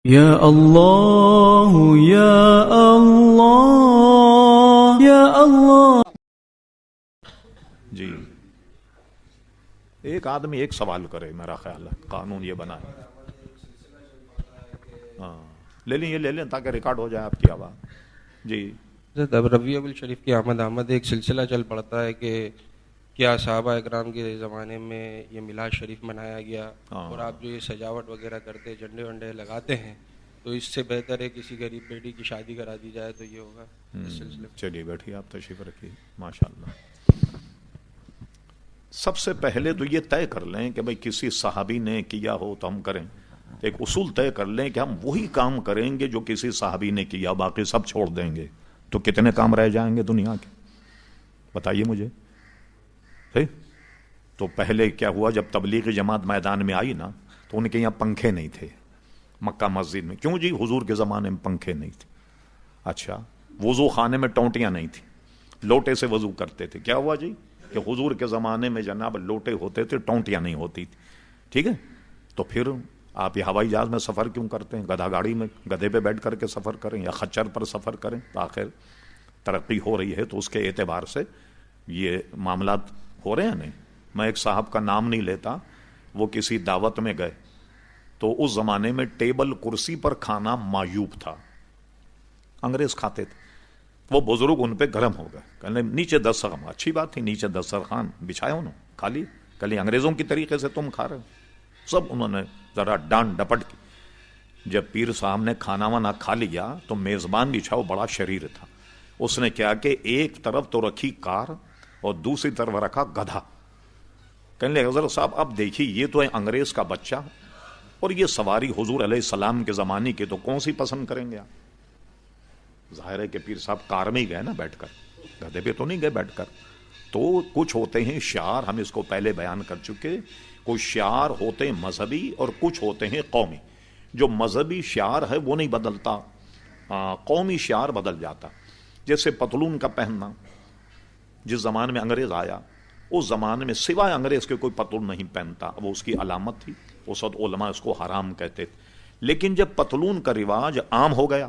یا اللہ یا اللہ یا اللہ۔ جی ایک آدمی ایک سوال کرے، میرا خیال ہے قانون یہ بنا ہے، ہاں لے لیں تاکہ ریکارڈ ہو جائے آپ کی آواز۔ جی اب ربیع الشریف کی آمد ایک سلسلہ چل پڑتا ہے کہ کیا صحابہ اکرام کے زمانے میں یہ میلاد شریف منایا گیا، اور آپ جو یہ سجاوٹ وغیرہ کرتے جھنڈے ونڈے لگاتے ہیں، تو اس سے بہتر ہے کسی غریب بیٹی کی شادی کرا دی جائے تو یہ ہوگا اس سلسلے میں۔ چلیے بیٹھیے، آپ تشریف رکھیے۔ ماشاءاللہ، سب سے پہلے تو یہ طے کر لیں کہ بھئی کسی صحابی نے کیا ہو تو ہم کریں، ایک اصول طے کر لیں کہ ہم وہی کام کریں گے جو کسی صحابی نے کیا، باقی سب چھوڑ دیں گے، تو کتنے کام رہ جائیں گے دنیا کے، بتائیے مجھے۔ تو پہلے کیا ہوا، جب تبلیغی جماعت میدان میں آئی نا تو ان کے یہاں پنکھے نہیں تھے مکہ مسجد میں۔ کیوں جی؟ حضور کے زمانے میں پنکھے نہیں تھے۔ اچھا، وضو خانے میں ٹونٹیاں نہیں تھیں، لوٹے سے وضو کرتے تھے۔ کیا ہوا جی کہ حضور کے زمانے میں جناب لوٹے ہوتے تھے، ٹونٹیاں نہیں ہوتی تھی، ٹھیک ہے؟ تو پھر آپ یہ ہوائی جہاز میں سفر کیوں کرتے ہیں؟ گدھا گاڑی میں گدھے پہ بیٹھ کر کے سفر کریں یا خچر پر سفر کریں۔ آخر ترقی ہو رہی ہے تو اس کے اعتبار سے یہ معاملات ہو رہے ہیں۔ نہیں، میں ایک صاحب کا نام نہیں لیتا، وہ کسی دعوت میں گئے تو اس زمانے میں ٹیبل کرسی پر کھانا معیوب تھا، انگریز کھاتے تھے۔ وہ بزرگ ان پہ گرم ہو گئے، کہنے نیچے دسترخوان، اچھی بات تھی، نیچے دسترخوان بچھایا انہوں، کھا لی، کلی انگریزوں کی طریقے سے تم کھا رہے ہو۔ سب انہوں نے ذرا ڈانٹ ڈپٹ کی۔ جب پیر صاحب نے کھانا وانا کھا لیا تو میزبان بچھاؤ بڑا شریر تھا، اس نے کیا کہ ایک طرف تو رکھی کار اور دوسری طرف رکھا گدھا۔ کہنے لگے حضرت صاحب اب دیکھیے یہ تو ہے انگریز کا بچہ اور یہ سواری حضور علیہ السلام کے زمانے کے، تو کون سی پسند کریں گے آپ؟ ظاہر ہے کہ پیر صاحب کار میں ہی گئے نا بیٹھ کر، گدھے پہ تو نہیں گئے بیٹھ کر۔ تو کچھ ہوتے ہیں شعار، ہم اس کو پہلے بیان کر چکے، کچھ شعار ہوتے ہیں مذہبی اور کچھ ہوتے ہیں قومی۔ جو مذہبی شعار ہے وہ نہیں بدلتا، قومی شعار بدل جاتا۔ جیسے پتلون کا پہننا، جس زمانے میں انگریز آیا اس زمانے میں سوائے انگریز کے کوئی پتلون نہیں پہنتا، وہ اس کی علامت تھی، اس وقت علماء اس کو حرام کہتے تھے۔ لیکن جب پتلون کا رواج عام ہو گیا،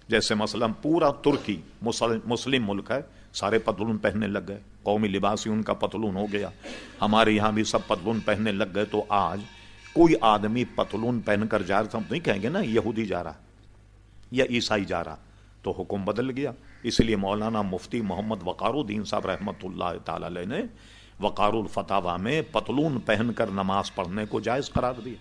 جیسے مثلا پورا ترکی مسلم ملک ہے، سارے پتلون پہننے لگ گئے، قومی لباس ہی ان کا پتلون ہو گیا، ہمارے یہاں بھی سب پتلون پہننے لگ گئے، تو آج کوئی آدمی پتلون پہن کر جا رہا، ہم نہیں کہیں گے نا یہودی جا رہا یا عیسائی جا رہا، تو حکم بدل گیا۔ اس لیے مولانا مفتی محمد وقار الدین صاحب رحمۃ اللہ تعالی علیہ نے وقار الفتاوی میں پتلون پہن کر نماز پڑھنے کو جائز قرار دیا،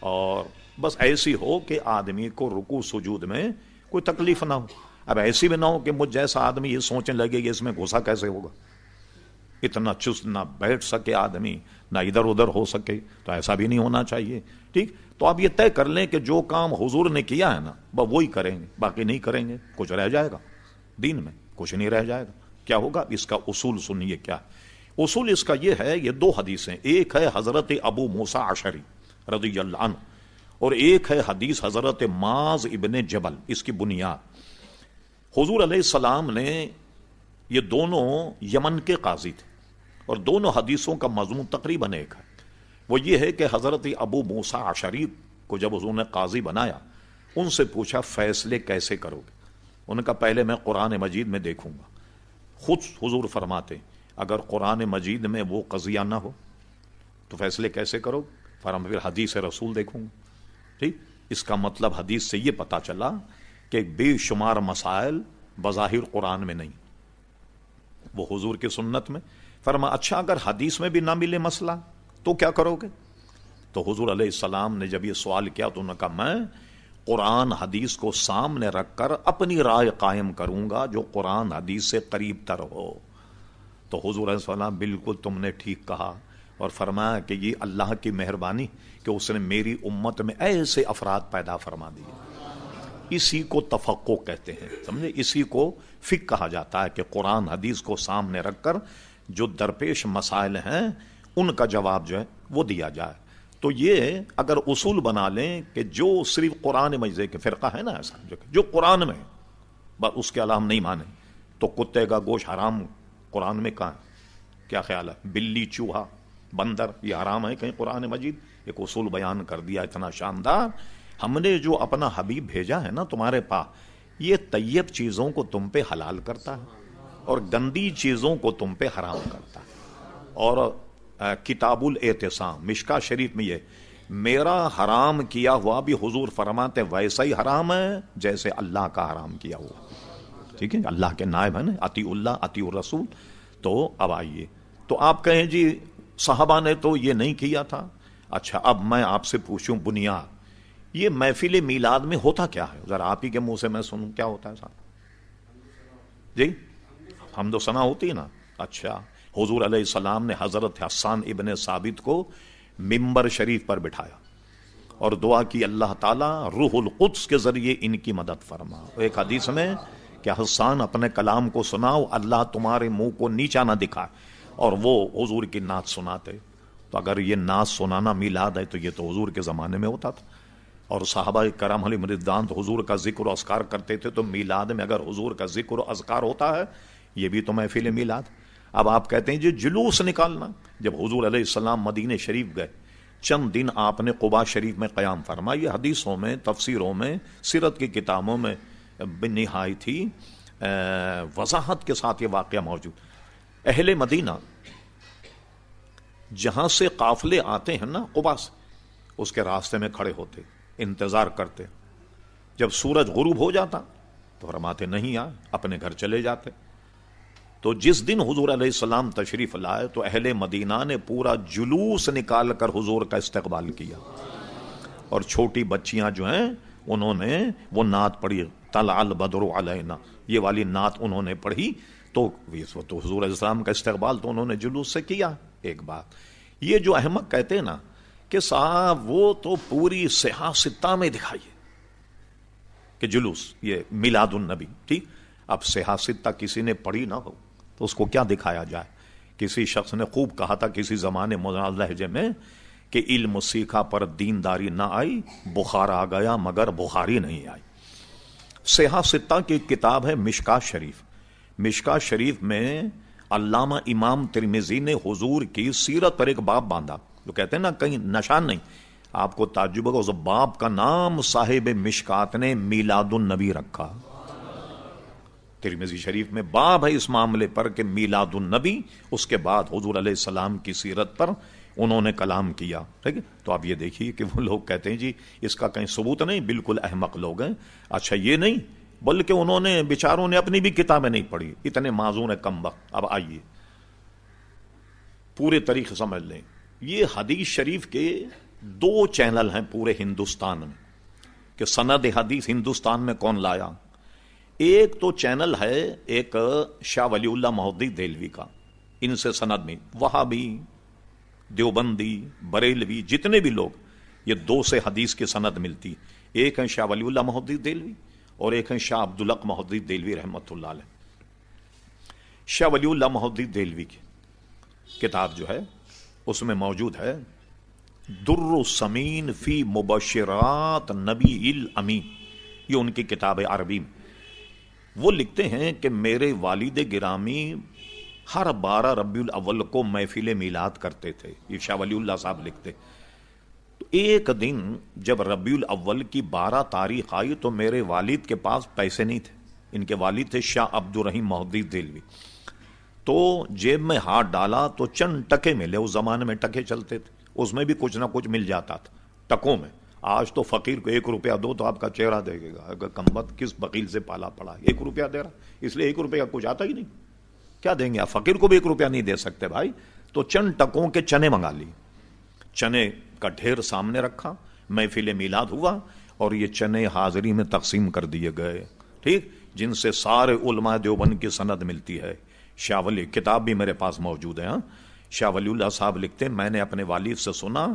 اور بس ایسی ہو کہ آدمی کو رکوع سجود میں کوئی تکلیف نہ ہو۔ اب ایسی بھی نہ ہو کہ مجھ جیسا آدمی یہ سوچنے لگے کہ اس میں گھسا کیسے ہوگا، اتنا چست نہ بیٹھ سکے آدمی، نہ ادھر ادھر ہو سکے، تو ایسا بھی نہیں ہونا چاہیے، ٹھیک؟ تو آپ یہ طے کر لیں کہ جو کام حضور نے کیا ہے نا وہی کریں گے، باقی نہیں کریں گے، کچھ رہ جائے گا دین میں، کچھ نہیں رہ جائے گا۔ کیا ہوگا اس کا اصول سنیے کیا ہے۔ اصول اس کا یہ ہے، یہ دو حدیثیں، ایک ہے حضرت ابو موسیٰ اشعری رضی اللہ عنہ، اور ایک ہے حدیث حضرت معاذ ابن جبل۔ اس کی بنیاد حضور علیہ السلام نے، یہ دونوں یمن کے قاضی تھے، اور دونوں حدیثوں کا مضمون تقریباً ایک ہے۔ وہ یہ ہے کہ حضرت ابو موسیٰ اشعری کو جب حضور نے قاضی بنایا، ان سے پوچھا فیصلے کیسے کرو گے؟ ان کا پہلے میں قرآن مجید میں دیکھوں گا۔ خود حضور فرماتے اگر قرآن مجید میں وہ قضیہ نہ ہو تو فیصلے کیسے کرو؟ فرمایا پھر حدیث رسول دیکھوں گا، ٹھیک؟ اس کا مطلب حدیث سے یہ پتا چلا کہ بے شمار مسائل بظاہر قرآن میں نہیں، وہ حضور کی سنت میں۔ فرمایا اچھا اگر حدیث میں بھی نہ ملے مسئلہ تو کیا کرو گے؟ تو حضور علیہ السلام نے جب یہ سوال کیا تو انہوں نے کہا میں قرآن حدیث کو سامنے رکھ کر اپنی رائے قائم کروں گا جو قرآن حدیث سے قریب تر ہو۔ تو حضور علیہ السلام بالکل تم نے ٹھیک کہا، اور فرمایا کہ یہ اللہ کی مہربانی کہ اس نے میری امت میں ایسے افراد پیدا فرما دیے۔ اسی کو تفقہ کہتے ہیں، سمجھے؟ اسی کو فقہ کہا جاتا ہے کہ قرآن حدیث کو سامنے رکھ کر جو درپیش مسائل ہیں ان کا جواب جو ہے وہ دیا جائے۔ تو یہ اگر اصول بنا لیں کہ جو صرف قرآن مجید کے فرقہ ہے نا ایسا جو قرآن میں ہے، بس اس کے علاوہ ہم نہیں مانیں، تو کتے کا گوشت حرام قرآن میں کہاں ہے؟ کیا خیال ہے؟ بلی، چوہا، بندر یہ حرام ہے کہیں قرآن مجید؟ ایک اصول بیان کر دیا اتنا شاندار، ہم نے جو اپنا حبیب بھیجا ہے نا تمہارے پاس، یہ طیب چیزوں کو تم پہ حلال کرتا ہے اور گندی چیزوں کو تم پہ حرام کرتا ہے۔ اور کتاب الاعتصام مشکا شریف میں یہ میرا حرام کیا ہوا بھی حضور فرماتے ویسا ہی حرام ہے جیسے اللہ کا حرام کیا ہوا۔ ٹھیک ہے، اللہ کے نائب ہیں نا، اطیع اللہ اطیع الرسول۔ تو اب آئیے، تو آپ کہیں جی صحابہ نے تو یہ نہیں کیا تھا۔ اچھا، اب میں آپ سے پوچھوں بنیاد، یہ محفل میلاد میں ہوتا کیا ہے؟ ذرا آپ ہی کے منہ سے میں سنوں، کیا ہوتا ہے صاحب جی؟ حمد و ثنا ہوتی ہے نا۔ اچھا، حضور علیہ السلام نے حضرت حسان ابن ثابت کو ممبر شریف پر بٹھایا اور دعا کی اللہ تعالیٰ روح القدس کے ذریعے ان کی مدد فرما۔ ایک حدیث میں کہ حسان اپنے کلام کو سناؤ، اللہ تمہارے منہ کو نیچا نہ دکھائے، اور وہ حضور کی نعت سناتے۔ تو اگر یہ نعت سنانا میلاد ہے تو یہ تو حضور کے زمانے میں ہوتا تھا، اور صحابہ کرام علیہم رضوان تو حضور کا ذکر و اذکار کرتے تھے۔ تو میلاد میں اگر حضور کا ذکر و اذکار ہوتا ہے، یہ بھی تو محفل میلاد۔ اب آپ کہتے ہیں جی جلوس نکالنا، جب حضور علیہ السلام مدینہ شریف گئے، چند دن آپ نے قباء شریف میں قیام فرمایا۔ یہ حدیثوں میں، تفسیروں میں، سیرت کی کتابوں میں نہایت ہی وضاحت کے ساتھ یہ واقعہ موجود۔ اہل مدینہ جہاں سے قافلے آتے ہیں نا قباء سے، اس کے راستے میں کھڑے ہوتے، انتظار کرتے۔ جب سورج غروب ہو جاتا تو فرماتے نہیں آئے، اپنے گھر چلے جاتے۔ تو جس دن حضور علیہ السلام تشریف لائے تو اہل مدینہ نے پورا جلوس نکال کر حضور کا استقبال کیا، اور چھوٹی بچیاں جو ہیں انہوں نے وہ نعت پڑھی، طلع البدر علینا، یہ والی نعت انہوں نے پڑھی۔ تو حضور علیہ السلام کا استقبال تو انہوں نے جلوس سے کیا۔ ایک بات یہ جو احمق کہتے ہیں نا کہ صاحب وہ تو پوری صحاح ستہ میں دکھائیے کہ جلوس یہ میلاد النبی، ٹھیک، اب صحاح ستہ کسی نے پڑھی نہ ہو تو اس کو کیا دکھایا جائے؟ کسی شخص نے خوب کہا تھا کسی زمانے مولانا لہجے میں کہ علم سیکھا پر دینداری نہ آئی، بخار آ گیا مگر بخاری نہیں آئی۔ صحاح ستہ کی کتاب ہے مشکا شریف۔ مشکا شریف میں علامہ امام ترمذی نے حضور کی سیرت پر ایک باب باندھا، جو کہتے ہیں نا کہیں نشان نہیں، آپ کو تعجب ہوگا، اس باب کا نام صاحب مشکات نے میلاد النبی رکھا۔ ترمذی شریف میں باب ہے اس معاملے پر کہ میلاد النبی، اس کے بعد حضور علیہ السلام کی سیرت پر انہوں نے کلام کیا۔ ٹھیک ہے، تو آپ یہ دیکھیے کہ وہ لوگ کہتے ہیں جی اس کا کہیں ثبوت نہیں، بالکل احمق لوگ ہیں۔ اچھا، یہ نہیں بلکہ انہوں نے بیچاروں نے اپنی بھی کتابیں نہیں پڑھی، اتنے معذور ہیں کم وقت۔ اب آئیے پورے طریقے سمجھ لیں، یہ حدیث شریف کے 2 چینل ہیں پورے ہندوستان میں کہ سند حدیث ہندوستان میں کون لایا۔ ایک تو چینل ہے ایک شاہ ولی اللہ محدث دہلوی کا، ان سے سند میں وہابی، دیوبندی، بریلوی، جتنے بھی لوگ، یہ 2 سے حدیث کی سند ملتی۔ ایک ہے شاہ ولی اللہ محدث دہلوی اور ایک ہے شاہ عبدالحق محدث دہلوی رحمۃ اللہ علیہ۔ شاہ ولی اللہ محدث دہلوی کی کتاب جو ہے اس میں موجود ہے در السمین فی مبشرات نبی الامین، یہ ان کی کتاب ہے عربی میں۔ وہ لکھتے ہیں کہ میرے والد گرامی ہر 12 ربیع الاول کو محفل میلاد کرتے تھے، یہ شاہ ولی اللہ صاحب لکھتے۔ تو ایک دن جب ربیع الاول کی 12 تاریخ آئی تو میرے والد کے پاس پیسے نہیں تھے، ان کے والد تھے شاہ عبد الرحیم محدث دہلوی۔ تو جیب میں ہاتھ ڈالا تو چند ٹکے ملے، اس زمانے میں ٹکے چلتے تھے، اس میں بھی کچھ نہ کچھ مل جاتا تھا ٹکوں میں۔ آج تو فقیر کو 1 روپیہ دو تو آپ کا چہرہ دیکھے گا، اگر کمبخت کس بخیل سے پالا پڑا، 1 روپیہ دے رہا، اس لیے 1 روپیہ کچھ آتا ہی نہیں، کیا دیں گے آپ؟ فقیر کو بھی 1 روپیہ نہیں دے سکتے بھائی۔ تو چند ٹکوں کے چنے منگا لی، چنے کا ڈھیر سامنے رکھا، محفل میلاد ہوا اور یہ چنے حاضری میں تقسیم کر دیے گئے، ٹھیک، جن سے سارے علماء دیوبند کی سند ملتی ہے۔ شاہ ولی کتاب بھی میرے پاس موجود ہے۔ شاہ ولی اللہ صاحب لکھتے ہیں میں نے اپنے والد سے سنا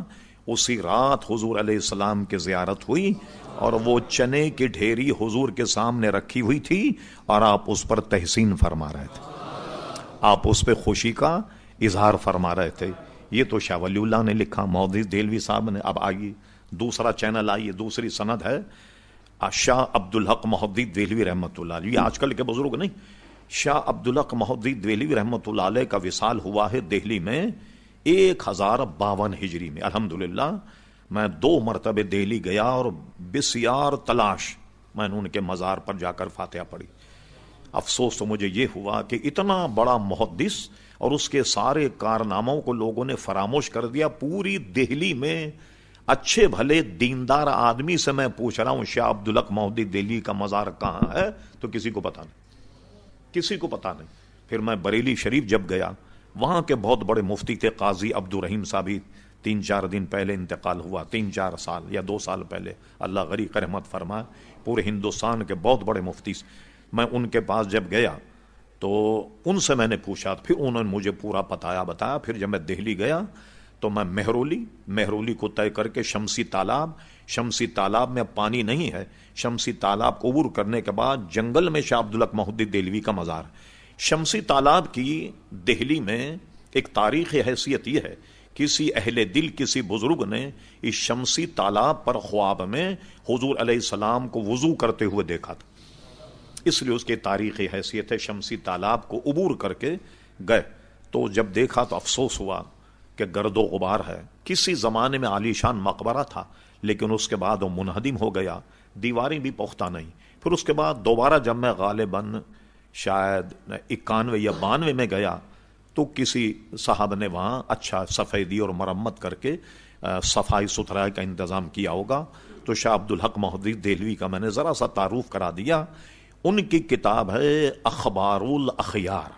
اسی رات حضور علیہ السلام کی زیارت ہوئی اور وہ چنے کی ڈھیری حضور کے سامنے رکھی ہوئی تھی اور آپ اس پر تحسین فرما رہے تھے، آپ اس پہ خوشی کا اظہار فرما رہے تھے۔ یہ تو شاہ ولی اللہ نے لکھا، محدث دہلوی صاحب نے۔ اب آئیے دوسرا چینل، آئیے دوسری سند ہے شاہ عبدالحق محدث دہلوی رحمۃ اللہ علیہ۔ یہ آج کل کے بزرگ نہیں، شاہ عبدالحق محدث دہلوی رحمۃ اللہ علیہ کا وصال ہوا ہے دہلی میں 1052 ہجری میں۔ الحمدللہ میں 2 مرتبے دہلی گیا اور بسیار تلاش میں نے ان کے مزار پر جا کر فاتحہ پڑھی. افسوس تو مجھے یہ ہوا کہ اتنا بڑا محدث اور اس کے سارے کارناموں کو لوگوں نے فراموش کر دیا. پوری دہلی میں اچھے بھلے دیندار آدمی سے میں پوچھ رہا ہوں شاہ عبدالحق مہدی دہلی کا مزار کہاں ہے تو کسی کو پتا نہیں، کسی کو پتا نہیں. پھر میں بریلی شریف جب گیا، وہاں کے بہت بڑے مفتی تھے قاضی عبدالرحیم صاحب، 3-4 دن پہلے انتقال ہوا، 3-4 سال یا 2 سال پہلے، اللہ غریق رحمت فرمائے. پورے ہندوستان کے بہت بڑے مفتی، میں ان کے پاس جب گیا تو ان سے میں نے پوچھا، پھر انہوں نے مجھے پورا بتایا. پھر جب میں دہلی گیا تو میں مہرولی کو طے کر کے شمسی تالاب میں پانی نہیں ہے، شمسی تالاب کو عبور کرنے کے بعد جنگل میں شاہ عبدالحق مہدی دہلوی کا مزار. شمسی تالاب کی دہلی میں ایک تاریخی حیثیت یہ ہے، کسی اہل دل، کسی بزرگ نے اس شمسی تالاب پر خواب میں حضور علیہ السلام کو وضو کرتے ہوئے دیکھا تھا، اس لیے اس کی تاریخی حیثیت ہے. شمسی تالاب کو عبور کر کے گئے تو جب دیکھا تو افسوس ہوا کہ گرد و غبار ہے. کسی زمانے میں عالی شان مقبرہ تھا لیکن اس کے بعد وہ منہدم ہو گیا، دیواریں بھی پختہ نہیں. پھر اس کے بعد دوبارہ جب میں غالباً شاید 91 یا 92 میں گیا تو کسی صاحب نے وہاں اچھا سفیدی اور مرمت کر کے صفائی ستھرائی کا انتظام کیا ہوگا. تو شاہ عبدالحق مہدی دہلوی کا میں نے ذرا سا تعارف کرا دیا. ان کی کتاب ہے اخبار الاخیار.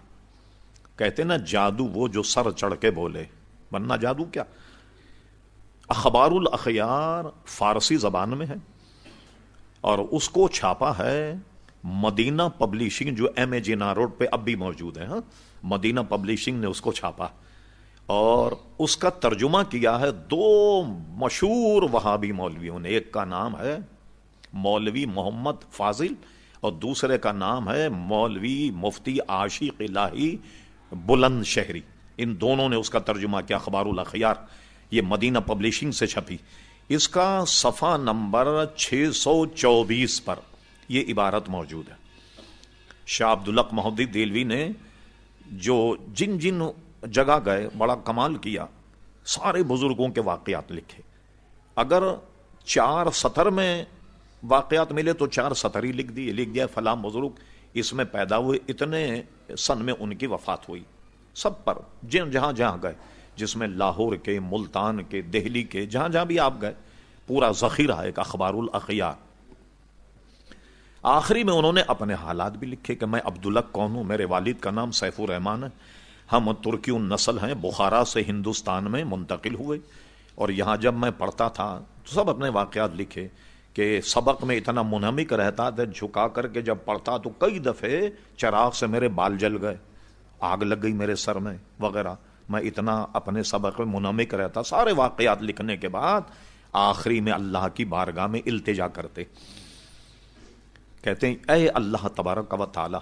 کہتے نا جادو وہ جو سر چڑھ کے بولے، ورنہ جادو کیا. اخبار الاخیار فارسی زبان میں ہے اور اس کو چھاپا ہے مدینہ پبلشنگ، جو ایم اے جناح روڈ پہ اب بھی موجود ہے. مدینہ پبلشنگ نے اس کو چھاپا اور اس کا ترجمہ کیا ہے 2 مشہور وہابی مولویوں نے. ایک کا نام ہے مولوی محمد فاضل اور دوسرے کا نام ہے مولوی مفتی عاشق الہی بلند شہری. ان دونوں نے اس کا ترجمہ کیا اخبار الاخیار. یہ مدینہ پبلشنگ سے چھپی. اس کا صفحہ نمبر 624 پر یہ عبارت موجود ہے. شاہ عبدالحق مہدی دہلوی نے جو جن جگہ گئے بڑا کمال کیا، سارے بزرگوں کے واقعات لکھے. اگر 4 سطر میں واقعات ملے تو 4 سطر ہی لکھ دیا فلاں بزرگ اس میں پیدا ہوئے، اتنے سن میں ان کی وفات ہوئی. سب پر جہاں گئے، جس میں لاہور کے، ملتان کے، دہلی کے، جہاں بھی آپ گئے، پورا ذخیرہ ہے ایک اخبار الاخیار. آخری میں انہوں نے اپنے حالات بھی لکھے کہ میں عبدالحق کون ہوں، میرے والد کا نام سیف الرحمان ہے، ہم ترکی النسل ہیں، بخارا سے ہندوستان میں منتقل ہوئے اور یہاں جب میں پڑھتا تھا تو سب اپنے واقعات لکھے کہ سبق میں اتنا منہمک رہتا تھا، جھکا کر کے جب پڑھتا تو کئی دفعے چراغ سے میرے بال جل گئے، آگ لگ گئی میرے سر میں وغیرہ. میں اتنا اپنے سبق میں منہمک رہتا. سارے واقعات لکھنے کے بعد آخری میں اللہ کی بارگاہ میں التجا کرتے، کہتے ہیں اے اللہ تبارک و تعالی،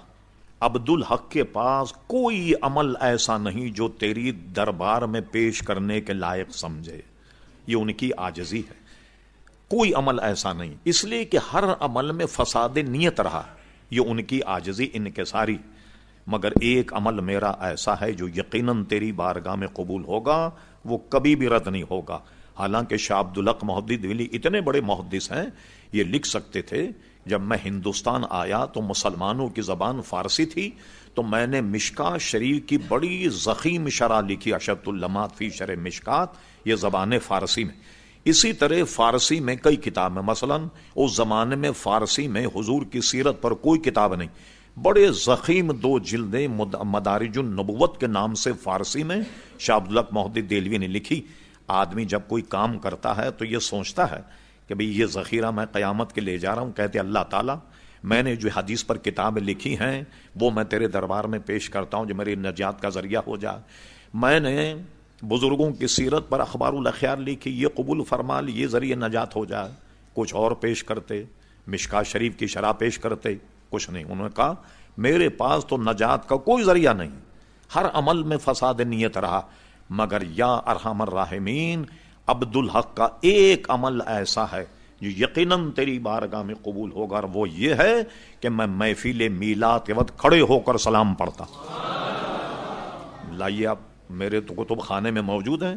عبدالحق کے پاس کوئی عمل ایسا نہیں جو تیری دربار میں پیش کرنے کے لائق سمجھے. یہ ان کی عاجزی ہے. کوئی عمل ایسا نہیں، اس لیے کہ ہر عمل میں فساد نیت رہا. یہ ان کی عاجزی انکساری. مگر ایک عمل میرا ایسا ہے جو یقیناً تیری بارگاہ میں قبول ہوگا، وہ کبھی بھی رد نہیں ہوگا. حالانکہ شاہ عبدالحق مہدی دہلوی اتنے بڑے محدث ہیں، یہ لکھ سکتے تھے. جب میں ہندوستان آیا تو مسلمانوں کی زبان فارسی تھی، تو میں نے مشکات شریف کی بڑی ضخیم شرح لکھی، اشرۃ اللمات فی شرح مشکات، یہ زبان فارسی میں. اسی طرح فارسی میں کئی کتابیں، مثلا اس زمانے میں فارسی میں حضور کی سیرت پر کوئی کتاب نہیں، بڑے ضخیم 2 جلدیں مدارج النبوت کے نام سے فارسی میں شاہ عبدالحق مہدی دہلوی نے لکھی. آدمی جب کوئی کام کرتا ہے تو یہ سوچتا ہے کہ بھئی یہ ذخیرہ میں قیامت کے لے جا رہا ہوں. کہتے اللہ تعالیٰ میں نے جو حدیث پر کتابیں لکھی ہیں وہ میں تیرے دربار میں پیش کرتا ہوں جو میری نجات کا ذریعہ ہو جائے. میں نے بزرگوں کی سیرت پر اخبار الاخیار لکھی، یہ قبول فرما لی، یہ ذریعہ نجات ہو جائے. کچھ اور پیش کرتے، مشکات شریف کی شرح پیش کرتے، کچھ نہیں. انہوں نے کہا میرے پاس تو نجات کا کوئی ذریعہ نہیں، ہر عمل میں فساد نیت رہا. مگر یا ارحم الراحمین، عبدالحق کا ایک عمل ایسا ہے جو یقیناً تیری بارگاہ میں قبول ہوگا، اور وہ یہ ہے کہ میں محفل میلاد کے وقت کھڑے ہو کر سلام پڑھتا. لائیے آپ میرے تو کتب خانے میں موجود ہیں،